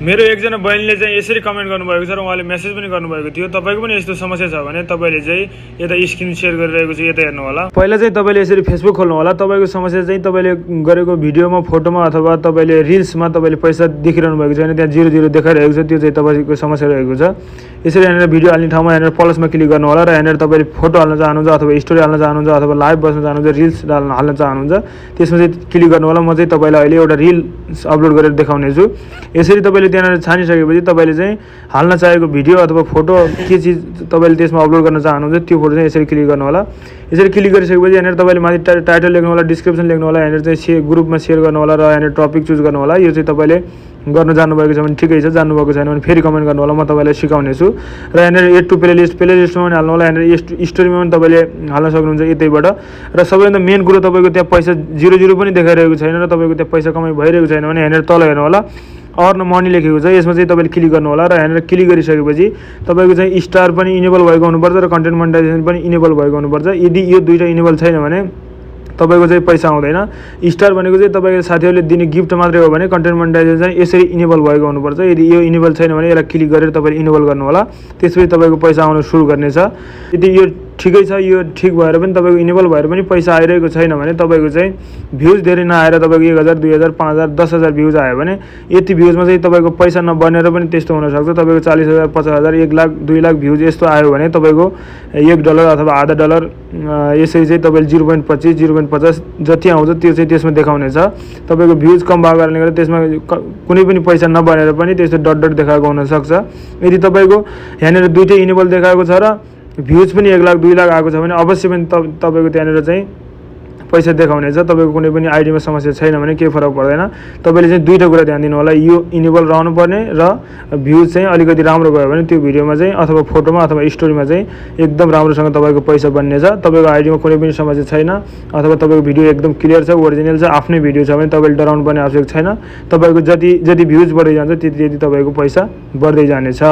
मेरो एकजना बहिनीले चाहिँ यसरी कमेन्ट गर्नुभएको छ र उहाँले मेसेज पनि गर्नुभएको थियो। तपाईँको पनि यस्तो समस्या छ भने तपाईँले चाहिँ यता स्क्रिन सेयर गरिरहेको छु, यता हेर्नु होला। पहिला चाहिँ तपाईँले यसरी फेसबुक खोल्नु होला। तपाईँको समस्या चाहिँ तपाईँले गरेको भिडियोमा, फोटोमा अथवा तपाईँले रिल्समा तपाईँले पैसा देखिरहनु भएको छैन, त्यहाँ 0 देखाइरहेको छ, त्यो चाहिँ तपाईँको समस्या रहेको छ। यसरी यहाँनिर भिडियो हाल्ने ठाउँमा यहाँनिर प्लसमा क्लिक गर्नु होला र यहाँनिर तपाईँले फोटो हाल्न चाहनुहुन्छ अथवा स्टोरी हाल्न चाहनुहुन्छ अथवा लाइभ बस्न चाहनुहुन्छ, रिल्स हाल्न चाहनुहुन्छ, त्यसमा चाहिँ क्लिक गर्नु होला। म चाहिँ तपाईँलाई अहिले एउटा रिल्स अपलोड गरेर देखाउने छु। यसरी तपाईँले त्यहाँनिर छानिसकेपछि तपाईँले चाहिँ हाल्न चाहेको भिडियो अथवा फोटो के चिज तपाईँले त्यसमा अपलोड गर्न चाहनुहुन्छ त्यो फोटो चाहिँ यसरी क्लिक गर्नु होला। यसरी क्लिक गरिसकेपछि यहाँनिर तपाईँले माथि टाइटल लेख्नु होला, डिस्क्रिप्सन लेख्नु होला, यहाँनिर चाहिँ ग्रुपमा सेयर गर्नु होला र यहाँनिर टपिक चुज गर्नु होला। यो चाहिँ तपाईँले गर्न जान्नुभएको छ भने ठिकै छ, जान्नुभएको छैन भने फेरि कमेन्ट गर्नु होला, म तपाईँलाई सिकाउने छु। र यहाँनिर एड टु प्लेलिस्टमा पनि हाल्नु होला, यहाँनिर स्टोरीमा पनि तपाईँले हाल्न सक्नुहुन्छ यतैबाट। र सबैभन्दा मेन कुरो तपाईँको त्यहाँ पैसा 0 पनि देखाइरहेको छैन र तपाईँको त्यहाँ पैसा कमाइ भइरहेको छैन भने यहाँनिर तल हेर्नु होला, अर्न मनी लेखेको छ, यसमा चाहिँ तपाईँले क्लिक गर्नु होला। र यहाँनिर क्लिक गरिसकेपछि तपाईँको चाहिँ स्टार पनि इनेबल भएको हुनुपर्छ र कन्टेन्ट मोनेटाइजेसन पनि इनेबल भएको हुनुपर्छ। यदि यो दुईवटा इनेबल छैन भने तपाईँको चाहिँ पैसा आउँदैन। स्टार भनेको चाहिँ तपाईँको साथीहरूले दिने गिफ्ट मात्रै हो भने कन्टेन्ट मोनेटाइजेसन चाहिँ यसरी इनेबल भएको हुनुपर्छ। यदि यो इनेबल छैन भने यसलाई क्लिक गरेर तपाईँले इनेबल गर्नु होला, त्यसपछि तपाईँको पैसा आउन सुरु गर्नेछ। यदि यो ठिकै छ, यो ठिक भएर पनि तपाईँको इनेबल भएर पनि पैसा आइरहेको छैन भने तपाईँको चाहिँ भ्युज धेरै नआएर तपाईँको 1000, 2000, 5000, 10,000 भ्युज आयो भने यति भ्युजमा चाहिँ तपाईँको पैसा नबनेर पनि त्यस्तो हुनसक्छ। तपाईँको 40,000, 50,000, 1 लाख, 2 लाख भ्युज यस्तो आयो भने तपाईँको $1 अथवा आधा डलर यसरी चाहिँ तपाईँले 0.25, 0.50 जति आउँछ त्यो चाहिँ त्यसमा देखाउनेछ। तपाईँको भ्युज कम भएको कारणले गर्दा त्यसमा कुनै पनि पैसा नबनेर पनि त्यस्तो डट देखाएको हुनसक्छ। यदि तपाईँको यहाँनिर दुइटै इनेबल देखाएको छ र भ्युज पनि 1 लाख, 2 लाख आएको छ भने अवश्य पनि तपाईँको त्यहाँनिर चाहिँ पैसा देखाउनेछ। तपाईँको कुनै पनि आइडीमा समस्या छैन भने केही फरक पर्दैन। तपाईँले चाहिँ दुईवटा कुरा ध्यान दिनु होला, यो इनेबल रहनु पर्ने र भ्युज चाहिँ अलिकति राम्रो गयो भने त्यो भिडियोमा चाहिँ अथवा फोटोमा अथवा स्टोरीमा चाहिँ एकदम राम्रोसँग तपाईँको पैसा बन्नेछ। तपाईँको आइडीमा कुनै पनि समस्या छैन अथवा तपाईँको भिडियो एकदम क्लियर छ, ओरिजिनल छ, आफ्नै भिडियो छ भने तपाईँले डराउनु पर्ने आवश्यक छैन। तपाईँको जति भ्युज बढ्दै जान्छ त्यति तपाईँको पैसा बढ्दै जानेछ।